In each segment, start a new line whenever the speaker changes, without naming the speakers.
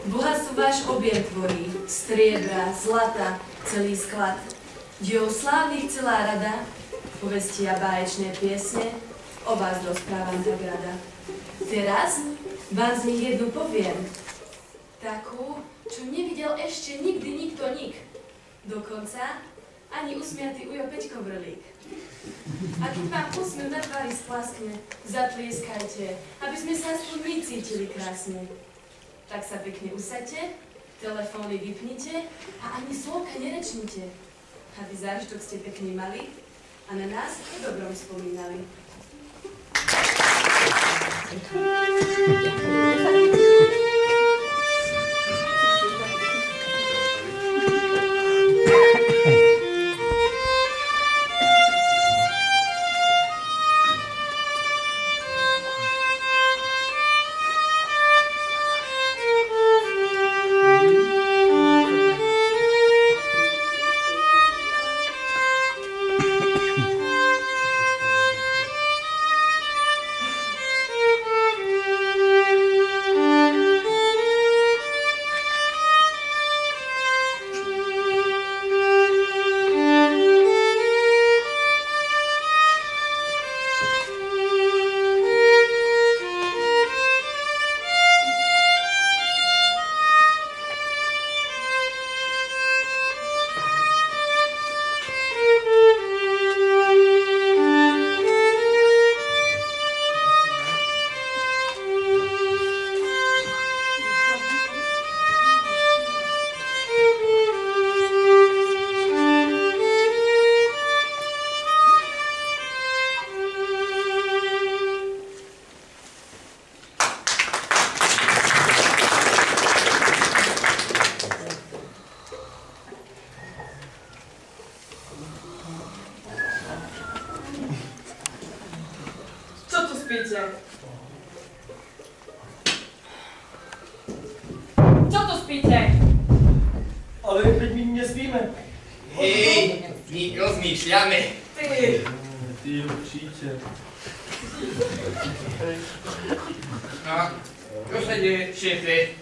Bohatstvo váš objem tvorí, striebra, zlata, celý sklad. Diov slávnych celá rada, povesti a báječné piesne, o vás rozprávam tak rada. Teraz vám z nich jednu poviem, takú, čo nevidel ešte nikdy nikto nik. Dokonca ani usmiatý ujo Peťko Brlík. A keď vám úsmev na tvári splaskne, zatlieskajte, aby sme sa aspoň my cítili krásne. Tak sa pekne usaďte, telefóny vypnite a ani slovka nerečnite, aby zážitok ste pekne mali a na nás o dobrom spomínali.
Co tu spíte?
Ale teď my nespíme.
Hej, my rozmýšľame.
Ty určite.
No, čo sa deje, šéfe?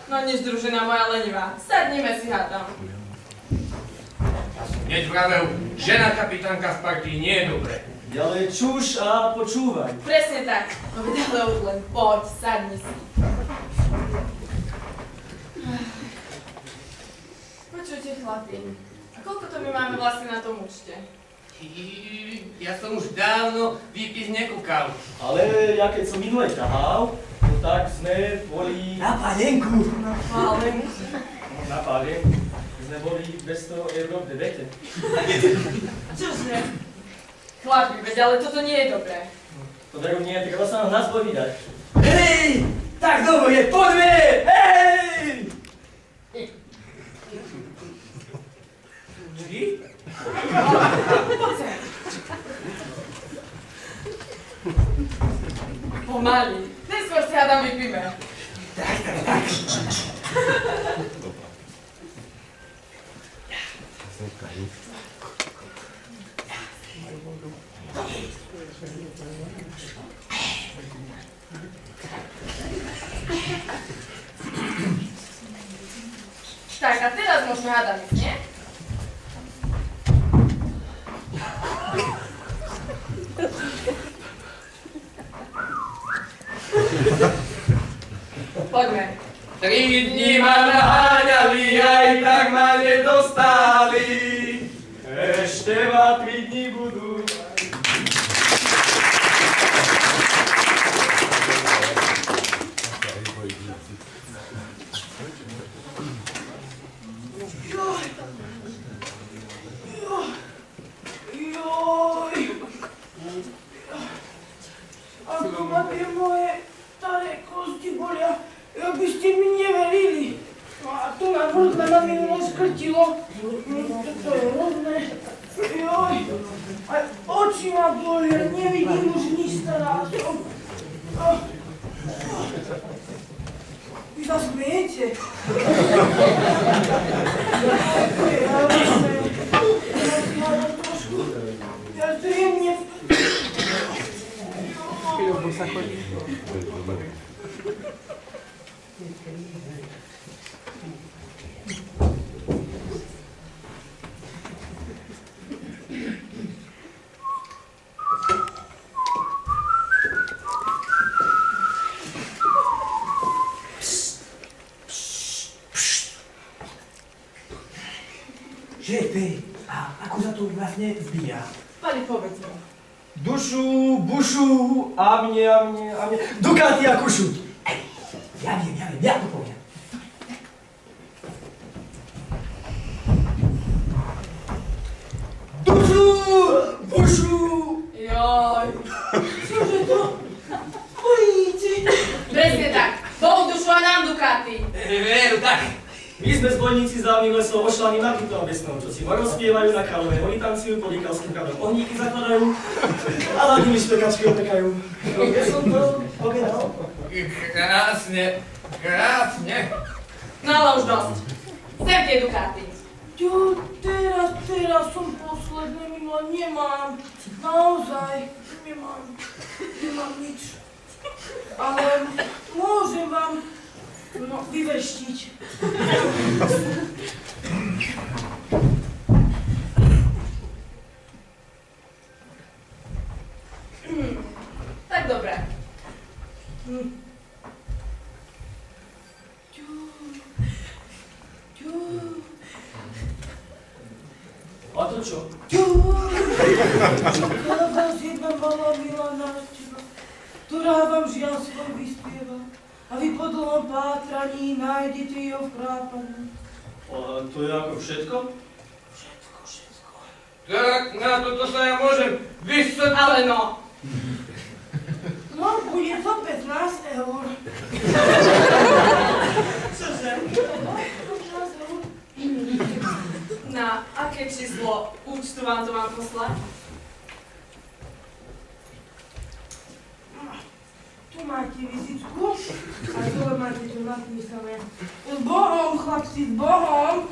No nič, družina moja lenivá. Sadnime si hádam.
Hneď vravel, žena kapitánka v partii nie je dobré.
Ďalej čuš a počúvaj.
Presne tak. No veď ale už len poď, sadni si. Počujte, chlapi. A koľko to my máme vlastne na tom účte?
Ja som už dávno výpis nekúkal.
Ale ja keď som minule ťahal, no tak sme boli...
Na palenku.
Na pálenku.
Na palenku. Sme boli 200 € v debete.
Čože? Chlapi, veď ale toto nie je dobré.
To tak nie, treba sa nám na zbor vydať.
Hej, tak dobro je, poďme! Hej!
Vždy?
Pomaly. Neskôr si hádam vypíme.
Tak.
Tak, a teraz môžeme hádať, nie? Poďme.
3 dní ma naháňali, aj tak ma nedostali.
Ešte ma 3 dní budú.
Ako ma tie moje staré kosti bolia, jak by ste mi neverili. No a tu na vrtle ma minulo skrtilo. To je hrozné. Joj, aj oči ma bolia, nevidím už nič stará som. Vy sa smejete? To je hrozné. Ja jemne...
Šéfe, a ako sa to vlastne zbíja?
Pani, povedz mi.
Dušu, bušu, a mne. Dukáty a kušu.
Ja viem, ja to poviem. Dušu, bušu.
Joj.
Čože to? Pojíci.
Presne tak. Bohu dušu a nám dukáty.
Veru, tak.
My sme zbojníci z dávnych lesov ošlaní nakytou vesnou, čo si rozpievajú na kalové. Oni tancujú pod ikalským kradom, ohníky zakladajú a ladiny špekačky opekajú. Ja som to povedal.
Krásne, krásne.
No ale už dosť. Sem tie dukáty.
Jo, teraz som posledné mimo, nemám. Naozaj, nemám nič. Ale môžem vám vyveštiť.
Tak dobre.
A to čo?
Čakala vás jedna malá milá návšteva, ktorá vám žiaľ svoj vyspieva. A vy po dlhom pátraní nájdete ju v chrápaní.
A to je ako všetko?
Všetko.
Tak na toto sa ja môžem vysvetliť.
Ale no.
No, bude to 15 eur.
Čože?
15 eur.
Na aké číslo účtu vám to mám poslať?
Tu máte vizitku a dole máte tu napísané. S Bohom, chlapci, s Bohom!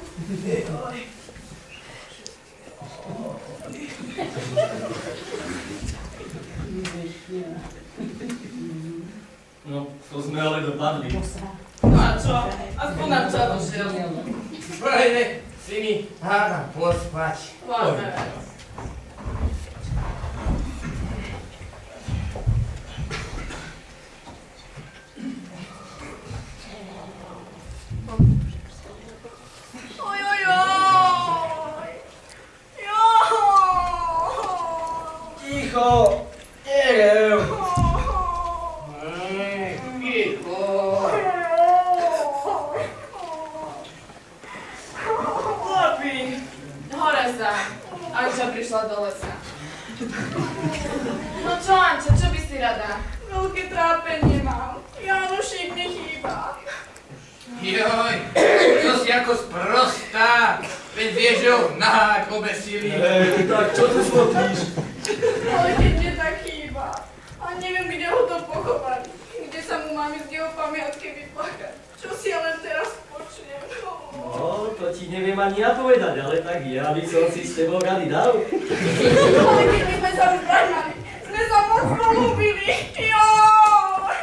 No, to sme ale dopadli.
No a čo? Aspoň nám čo došiel.
Pojde, syni, hádam pospať.
Láme vec.
Ticho! Nerev!
Ticho.
Chlapi, hore sa. Anča prišla do lesa. No čo, Anča, čo by si rada? Veľké trápenie mám. Jánošík mi chýba.
Joj, to si ako sprostá. Veď vieš, že ho nahák obesili.
Tak čo tu smotríš?
Ale keď mne tak chýba. A neviem, kde ho to pochovať. Kde sa mu mám ísť jeho pamiatke vyplakať. Čo si ja len teraz počnem.
No, to ti neviem ani ja povedať, ale tak ja by som si s tebou rady dal.
Ale keď my sme sa už prehnali, sme sa moc polúbili. Joj!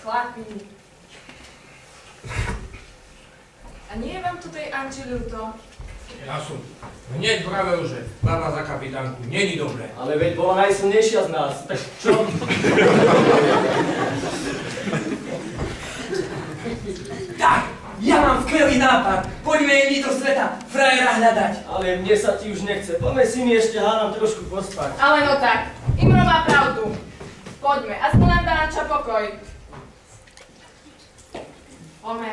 Chlapi. A nie je vám tu tej Anči ľúto?
Ja som hneď vravel, že baba za kapitánku není dobré.
Ale veď bola najsilnejšia z nás, tak čo?
Tak, ja mám skvelý nápad. Poďme mi do sveta frajera hľadať.
Ale mne sa ti už nechce, poďme si mi ešte hádam trošku pospať.
Ale no tak, Imro má pravdu. Poďme, aspoň nám dá Anča pokoj. Poďme.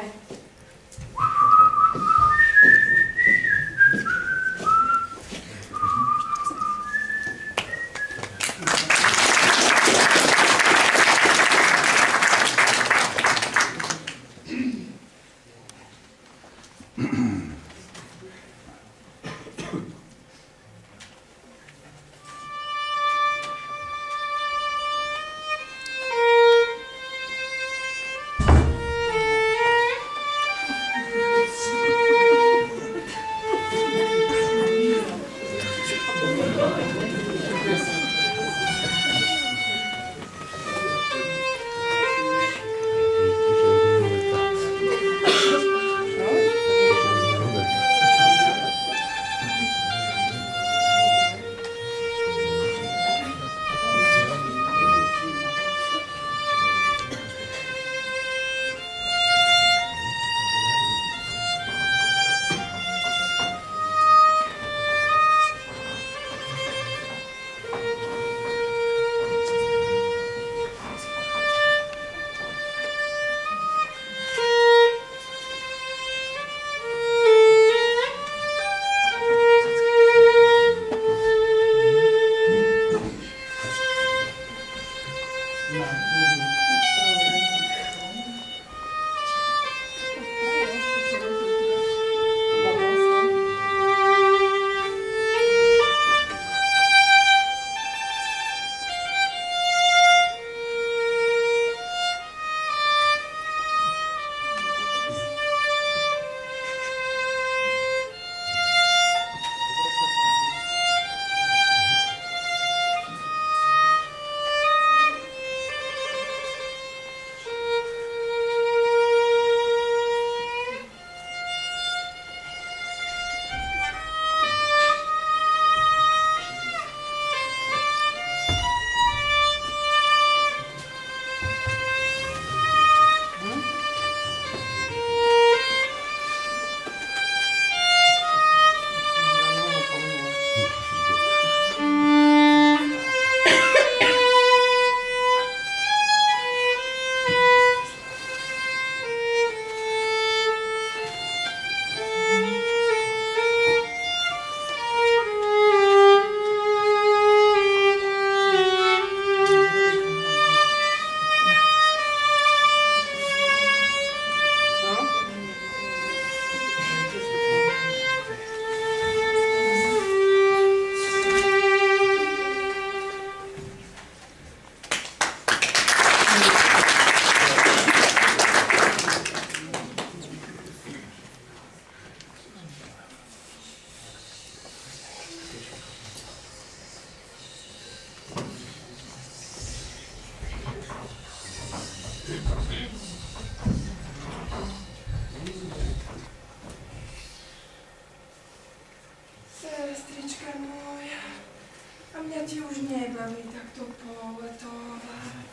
už nebaví takto poletovať.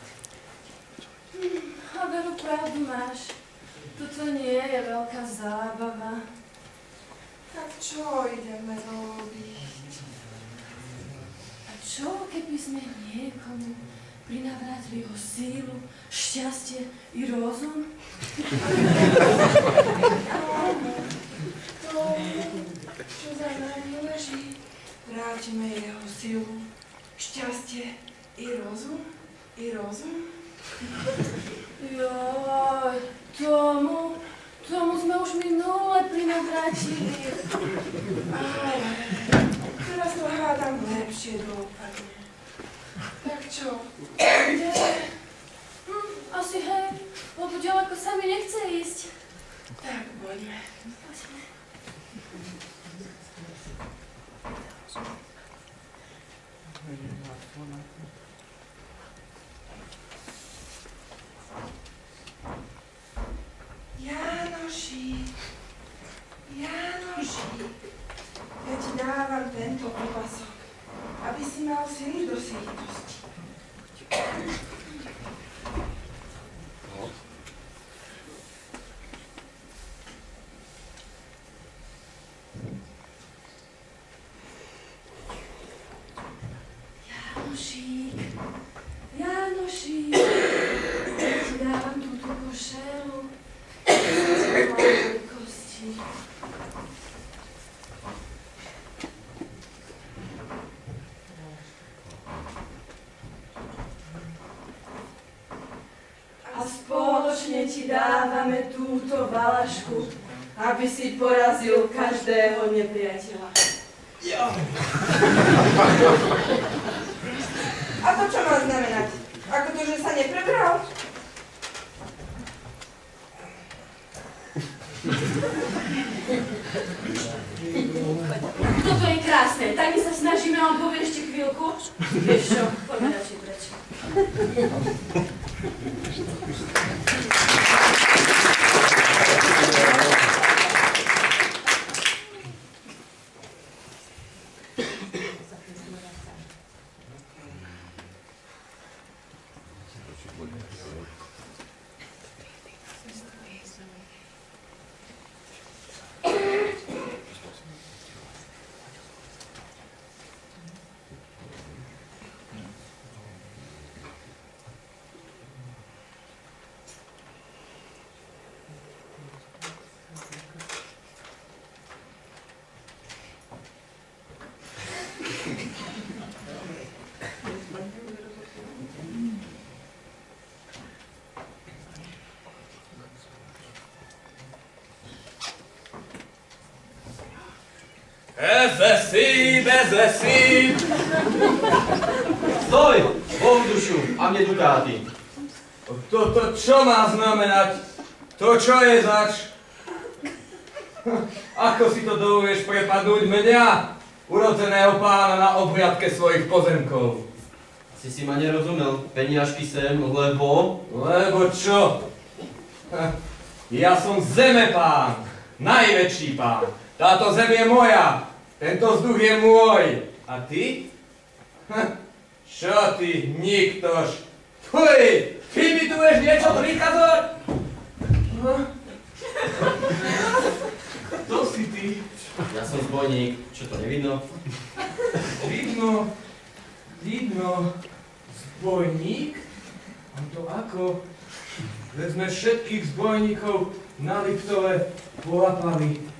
A veru pravdu máš. Toto nie je veľká zábava.
Tak čo ideme robiť?
A čo, keby sme niekomu prinavrátili jeho sílu, šťastie i rozum?
Čo za nami leží? Vrátime jeho silu, šťastie i rozum?
Joj, tomu sme už minule prinavrátili.
Ale teraz to hádam lepšie dopadne. Tak čo? Kde?
Asi hej, lebo ďaleko sa mi nechce ísť.
Tak poďme. Janošík, ja ti dávam tento opasok, aby si mal silu do sítosti. Janošík, ja ti dávam túto košelu, kosti. A spoločne ti dávame túto valašku, aby si porazil každého nepriateľa. A to čo má znamenať? Ako to, že sa neprebral?
Toto je krásne, tak my sa snažíme, on povie ešte chvíľku. Vieš čo, poďme radšej preč.
Bezesí!
Stoj! Bohu dušu a mne dukáty.
Toto čo má znamenať? To čo je zač? Ako si to dovoluješ prepadnúť mňa, urodzeného pána na obhliadke svojich pozemkov?
Asi si ma nerozumel, peniažky sem, lebo...
Lebo čo? Ja som zemepán, najväčší pán. Táto zem je moja, tento vzduch je môj. A ty? Čo ty, niktož? Fuj, ty mi tu budeš niečo prikazovať? Kto si ty?
Ja som zbojník, čo to nevidno?
Vidno. Zbojník? A to ako? Veď sme všetkých zbojníkov na Liptove polapali.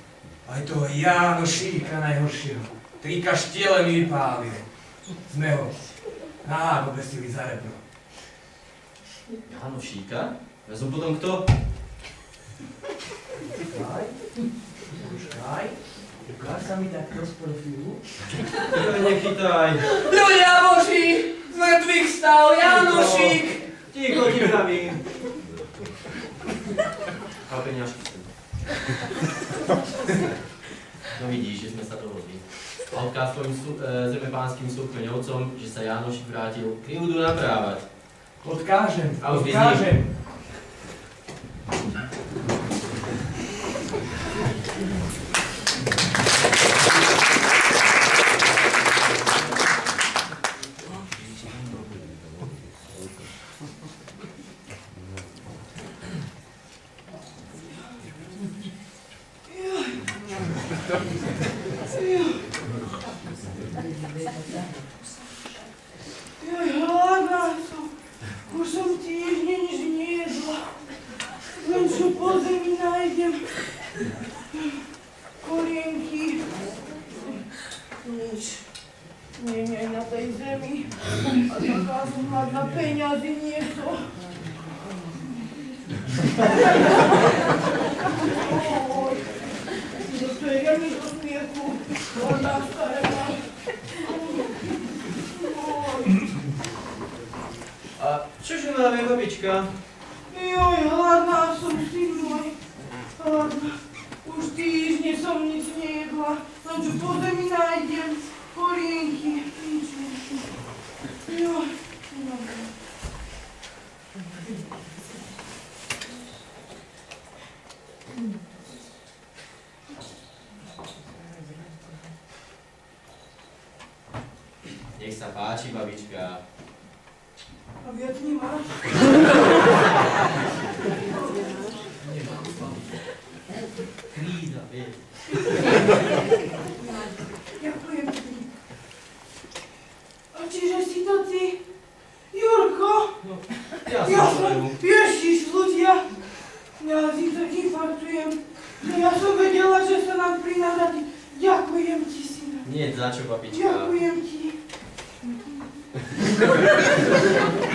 Aj toho Janošíka najhoršieho. 3 kaštiele mi vypálil. Sme ho obesili za rebro.
Janošíka? Ja som potom kto?
Počkaj. Ukáž sa mi takto z profilu.
Nechytaj.
Ľudia Boží! Z mŕtvych stal Janošík!
Ticho, ti pravím. A peniažky sem. No vidíš, že sme sa dohodli. A odkáz tvojim zemepánským súkmeňovcom, že sa Janošík vrátil krivdu naprávať.
Odkážem.
zemi. A taká som hladná peňazí nie to. To je veľmi do smiechu. Hladná stará.
A čože máme, babička?
Joj, hladná som, syn môj. Hladná. Už týždne som nic nejedla. Len čo po zemi nájdem. Korienky. Joj.
Nech sa páči, babička.
A viac nemáš?
Kríza, vieš.
Ďakujem ti. A čiže si to ty? Jurko?
No, ja
Ja
som
som, ježiš, ľudia. Ja si tak infarktujem. No ja som vedela, že sa nám prináradí. Ďakujem ti, syna.
Nie za čo, babička.
Ďakujem ti.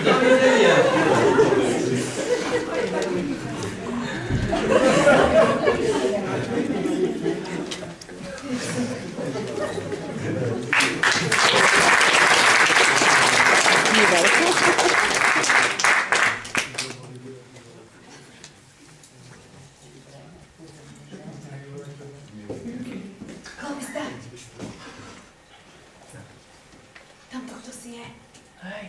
Dovidenia.
Chlapista. Tamto kto si je?
Hej,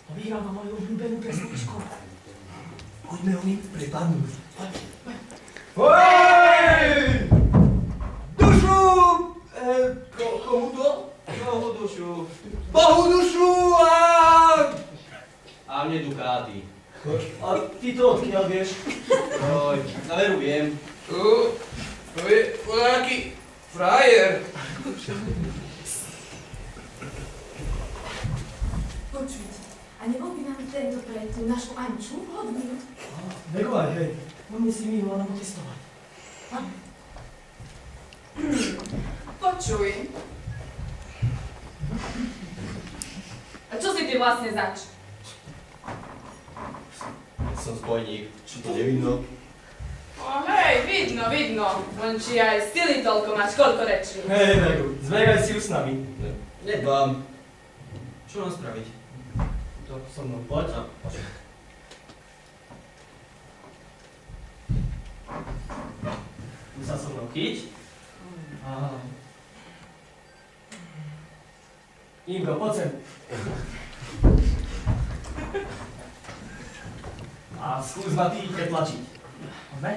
on vyhráva moju obľúbenú pesničku. Poďme ho mi prepadnúť.
Hej! Dušu! Komu to?
Bohu dušu.
Bohu dušu a...
A mne dukáty.
A ty to odkiaľ vieš?
Oj, na veru viem.
To je nejaký frajer.
Počujte, a nebol by nám tento pre tú našu Anču vhodný?
Veru aj, hej. On mi si mihla nám otestovať.
Počuj. A čo si ty vlastne zač?
Som zbojník. Či to nevidno?
O hej, vidno. Len či aj sily toľko máš, koľko rečí.
Hej, Veru, zmeraj si ju s nami.
Nedbám. Čo mám spraviť?
To so mnou poď.
A, poď.
Tu sa so mnou chyť. Ingo, poď sem. A skús ma ty pretlačiť. Poďme?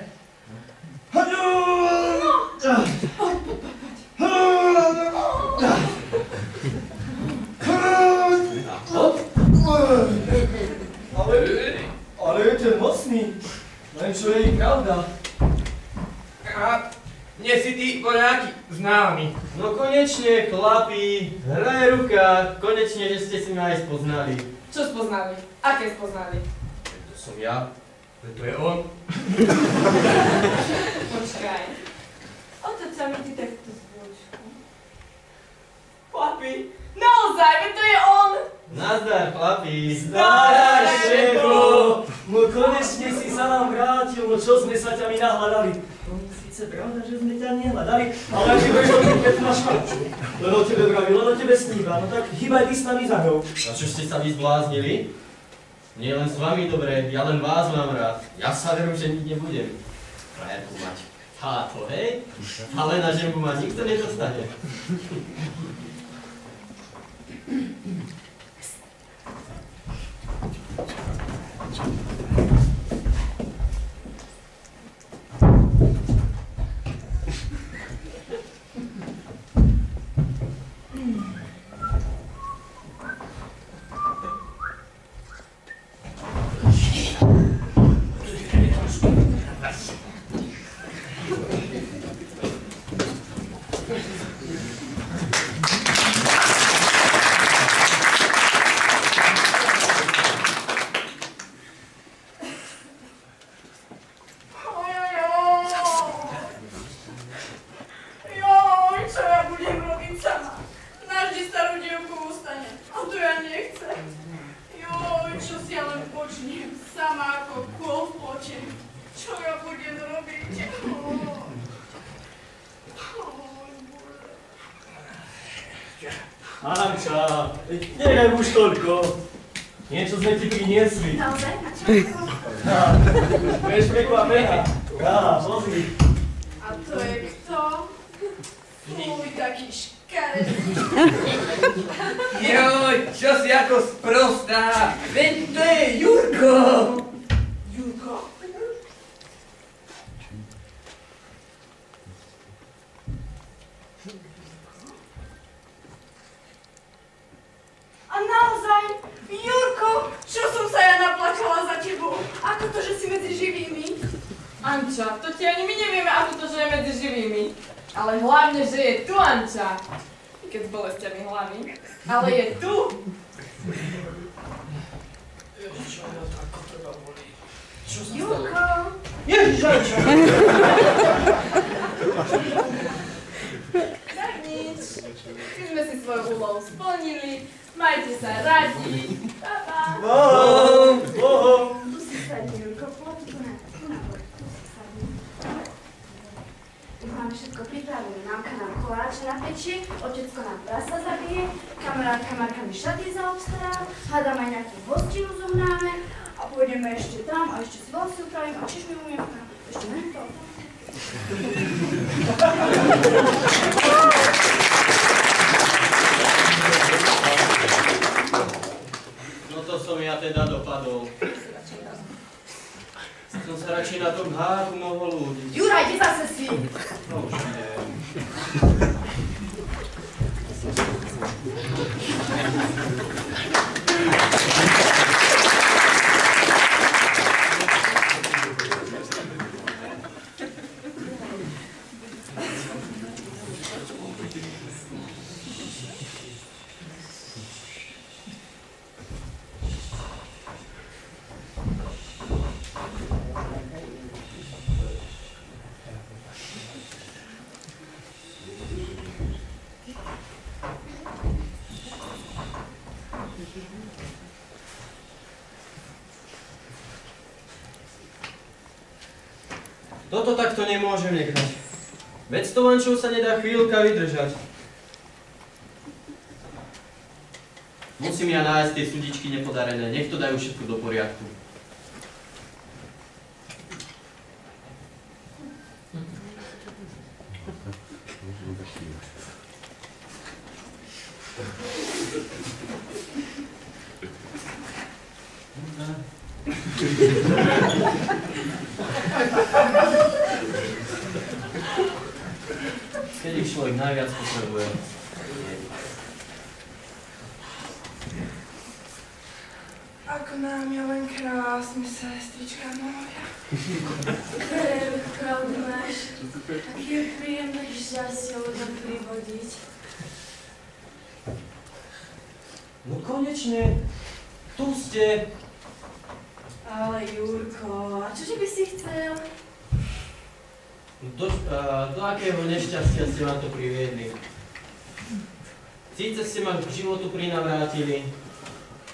Ale je ten mocný. Len čo je i pravda.
A nie si ty voľaký známy.
No konečne, chlapi, hraje ruka, konečne, že ste si ma aj spoznali.
Čo spoznali? Aké spoznali?
To som ja, to je on.
Počkaj. Otoď sa mi ty takto zvučku.
Chlapi.
Naozaj, veď to je on!
Nazdar, chlapi.
Zdar, šéfo! No konečne si sa nám vrátil, no čo sme sa ťa my nahľadali. To je síce pravda, že sme ťa nehľadali, ale ak ty budeš o tým Petru na švarču. Len o tebe vraví, len o tebe sníva, no tak hýbaj ty s nami za ňou.
A čo ste sa vy zbláznili? Nie len s vami dobre, ja len vás mám rád. Ja sa veru ženiť nebudem. Frajerku mať. Táto, hej? Ale na ženu ma nikto nedostane.
Anča, nechaj už toľko. Niečo sme ti priniesli.
Naozaj? A čo?
Budeš prekvapená. Á, pozri.
A to je kto? Môj taký škaredý.
Joj, čo si ako sprostá? Veď to je Jurko!
Jurko? A naozaj, Jurko, čo som sa ja naplakala za tebou? Ako to, že si medzi živými?
Anča, to ti ani my nevieme, ako to, že je medzi živými. Ale hlavne, že je tu, Anča. I keď s bolestiami hlavy. Ale je tu.
Jurko!
Ježiš, Anča!
Tak nič. My sme si svoju úlohu splnili. Majte sa radi. Pa, pa.
Tu si sadni, Jurko, poď tu na bok, tu si sadni. Už máme všetko pripravené. Mamka nám koláče napečie, otecko nám prasa zabije, kamarátka Marka mi šaty zaobstará, hádam aj nejakú hostinu zohnáme a pôjdeme ešte tam a ešte si vlasy upravím a čiž mi umiem. Ešte ne? To.
No to som ja teda dopadol. Som sa radšej na tom háku mohol ľúdiť.
Juraj, kde zase si?
No už idem. Toto takto nemôžem nechať. Veď s tou Ančou sa nedá chvíľka vydržať. Musím ja nájsť tie sudičky nepodarené, nech to dajú všetko do poriadku. Keď ich človek najviac potrebuje.
Ako nám je len krásny, sestrička moja.
Veru, pravdu máš. Aký je príjemné šťastie ľuďom privodiť.
No konečne, tu ste.
Ale Jurko, a čože by si chcel?
Do akého nešťastia ste ma to priviedli? Síce ste ma k životu prinavrátili,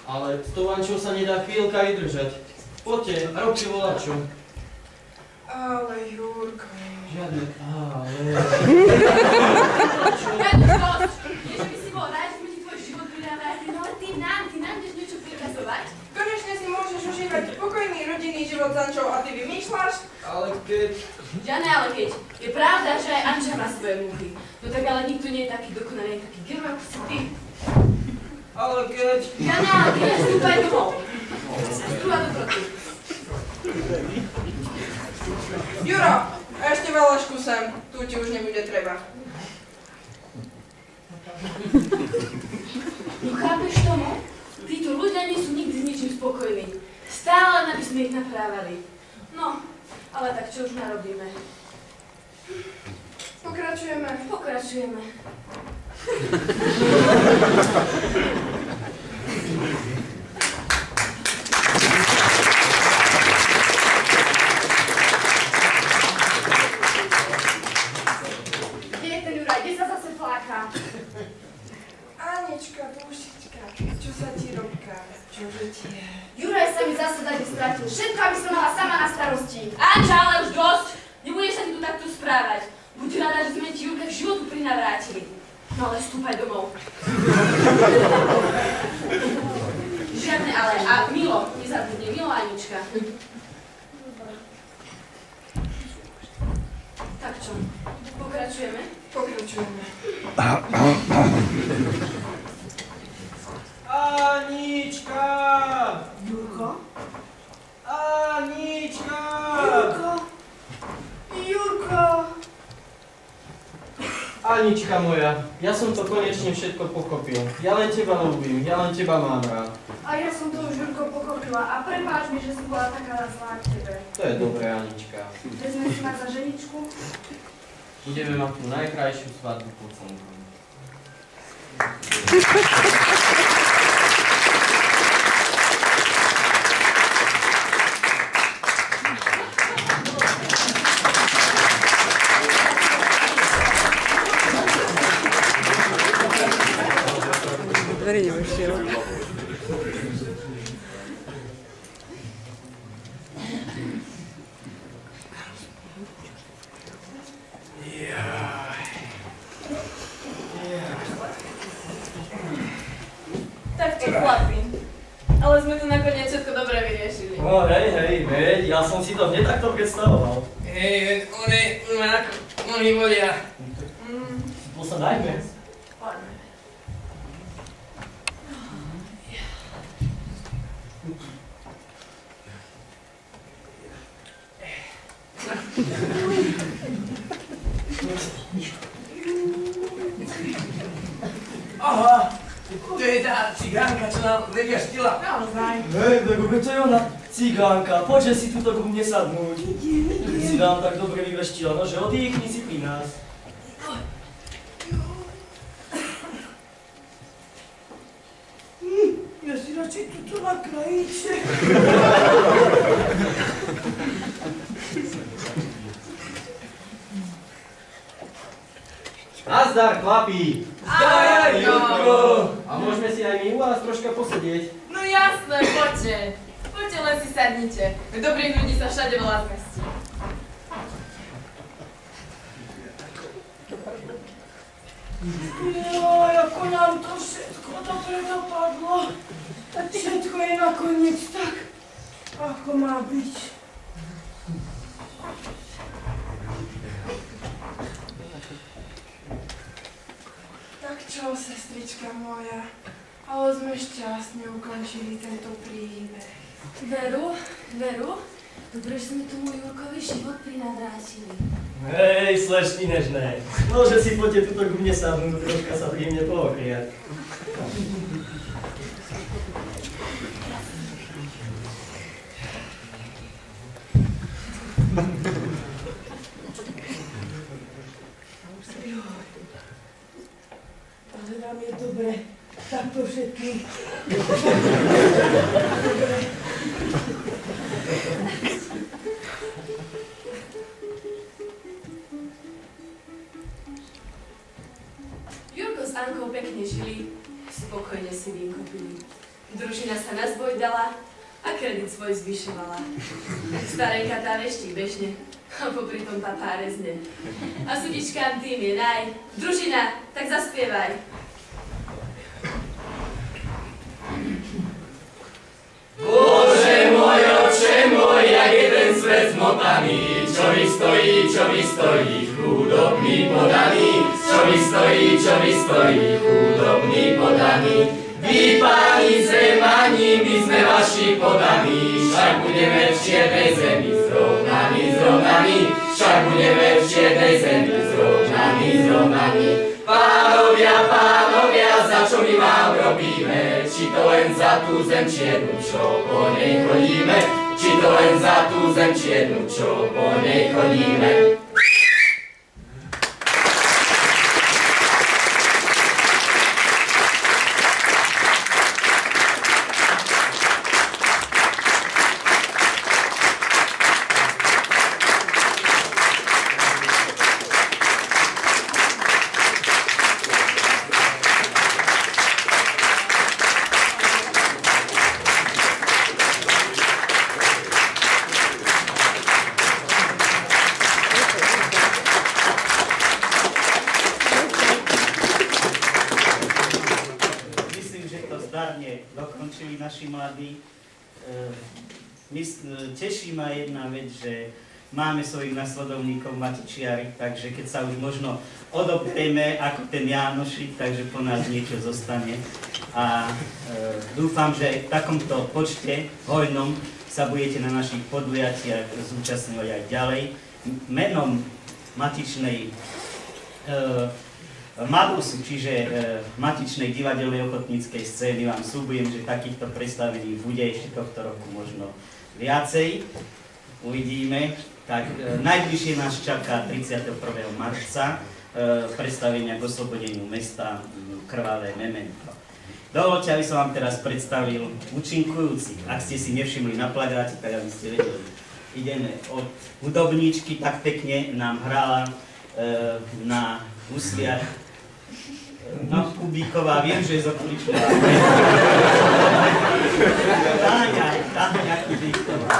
ale s tou Ančou sa nedá chvíľka vydržať. Poďte, robte volačo.
Ale Jurko...
Žiadne ale...
Nie, že by si bol rád, že sme ti tvoj život prinavrátili, no ale ty nám ideš niečo prikazovať?
Konečne si môžeš užívať pokojný rodinný život s Ančou a ty vymýšľaš?
Ale keď...
Žane, ale keď. Je pravda, že aj Anča má svoje múchy. No tak ale nikto nie je taký dokonalý, taký geroj ako si ty.
Ale keď...
Žane, ale keď, vstúpaj domov. Skúva dobrotu.
Juro, ešte valašku sem, tu ti už nebude treba.
No chápeš tomu? Títo ľudia nie sú nikdy s ničím spokojní. Stále len aby sme ich naprávali. No, ale tak čo už narobíme?
Pokračujeme.
Pokračujeme.
Kde je ten Juraj? Kde sa zase fláka? Anička, dušička, čo sa ti robká? Čože ti je?
Juraj sa mi zase dať stratil. Všetko, aby som mala sama na starosti. Anča, ale už dosť. Nebudeš sa ti tu takto správať. Buď rada, že sme ti Jurka k životu prinavrátili. No ale vstúpaj domov.
Žiadne ale. A Milo, nezabudne. Milo Anička. Tak čo? Pokračujeme?
Pokračujeme.
Anička!
Jurko?
Anička!
Jurko? Jurko?
Anička moja, ja som to konečne všetko pochopil. Ja len teba ľúbim, ja len teba mám rád.
A ja som to už, Jurko, pochopila. A prepáč mi, že som bola taká zlá k tebe.
To je dobré, Anička.
Vezme si ma za ženičku?
Budeme mať tú najkrajšiu svadbu pod slnkom.
Dverí nevyšiel.
Tak čo, chlapi? Ale sme to nakoniec všetko dobre vyriešili.
No hej, veď, ja som si to hneď takto predstavoval.
Hej, one ma ako nohy bolia.
To sa dajme.
Poďme.
Aha, to je tá cigánka, čo nám vyviaštila.
Naozaj.
Hej, tak to je ona cigánka, poďže si tuto ku mne sadnúť. Si nám tak dobre vyveštila, no že oddychni si pri nás.
Ja si radšej tuto na krajičke.
Nazdar, chlapí!
Zdar, Jurko!
A môžeme si aj my u vás troška posedieť?
No jasné, poďte. Poďte, len si sadnite. Dobrých ľudí sa všade veľa zmestí.
Joj, ako nám to všetko dobre dopadlo. Všetko je nakoniec tak, ako má byť. Tak čo, sestrička moja, ale sme šťastne ukončili tento príbeh.
Veru, dobre, že sme tomu Jurkovi život prinadrátili.
Hej, slečky nežné. No, že si poďte tuto ku mne sadnúť, troška sa príjemne pookriať.
Ale nám je dobre, takto všetkým.
Jurko s Ankou pekne žili, spokojne si vínko pili. Družina sa nazbojdala a kredit svoj zvyšovala. Starenka tá veštík bežne, a popri tom tá párezne. A sudičkám tým je naj. Družina, tak zaspievaj.
Bože môj, oče môj, jak je ten svet zmotaný, čo mi stojí, chudobný podaný, čo mi stojí, chudobný podaný. Vy, páni zemani, my sme vaši podaní, však budeme v čiernej zemi zrovnaní, však budeme v čiernej zemi zrovnaní. Pánovia, za čo my vám robíme? Či to len za tú zem čiernu, čo po nej chodíme? Či to len za tú zem čiernu, čo po nej chodíme?
naši mladí. Teší ma jedna vec, že máme svojich nasledovníkov matičiari, takže keď sa už možno odoberieme ako ten Jánošik, takže po nás niečo zostane. A dúfam, že v takomto počte hojnom sa budete na našich podujatiach zúčastňovať aj ďalej. Menom matičnej Madusu, čiže matičnej divadelnej ochotníckej scény, vám sľubujem, že takýchto predstavení bude ešte tohto roku možno viacej. Uvidíme. Tak najbližšie nás čaká 31. marca predstavenia k oslobodeniu mesta Krvavé memento. Dovoľte, aby som vám teraz predstavil účinkujúcich. Ak ste si nevšimli na plagáte, tak aby ste vedeli. Ideme od hudobníčky, tak pekne nám hrala na husliach Kubíková, viem, že je z okoličná. Táňa Kubíková.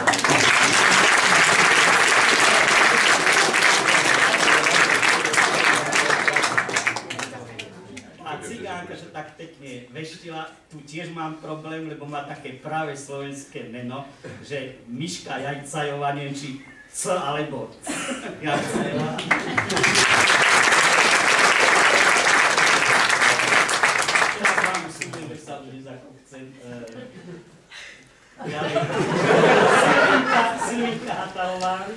A cigánka, že tak pekne veštila, tu tiež mám problém, lebo má také práve slovenské meno, že Miška Jajcajová, neviem, či C alebo C. Jajcajová. Silvinka Hatalová.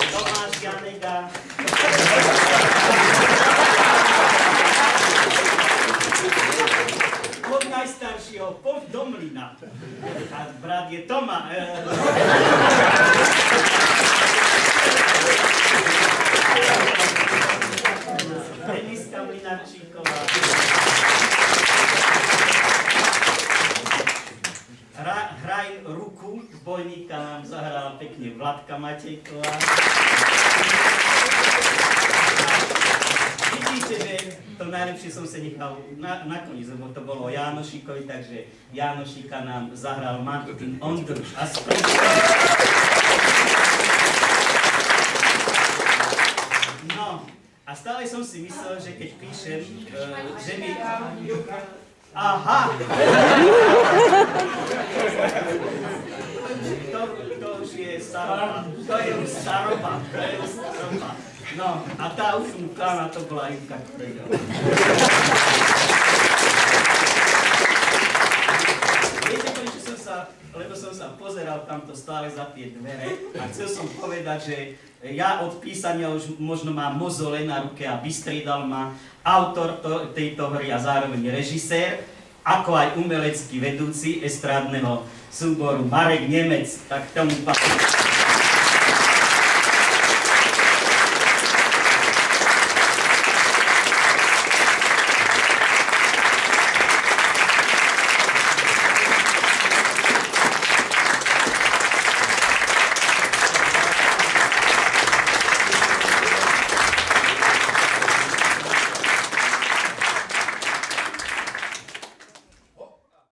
Tomáš Janega. Od najstaršieho, poď do mlyna. A brat je Toma. Deniska Mlynarčíková. Hraj ruku, bojníka nám zahrala pekne Vladka Matejková. Vidíte, že to najlepšie som sa nechal nakoniec, lebo to bolo Jánošikovi, takže Jánošika nám zahral Martin Ondruš. No, a stále som si myslel, že keď píšem, že mi... Aha! To už je staroba. To je už staroba. No, a tá ufúkaná to bola Ivka Korejová. Viete, prečo som sa, lebo som sa pozeral tamto stále za tie dvere a chcel som povedať, že ja od písania už možno mám mozole na ruke a vystriedal ma autor tejto hry a zároveň režisér, ako aj umelecký vedúci estrádneho súboru Marek Nemec. Tak tomu patrí.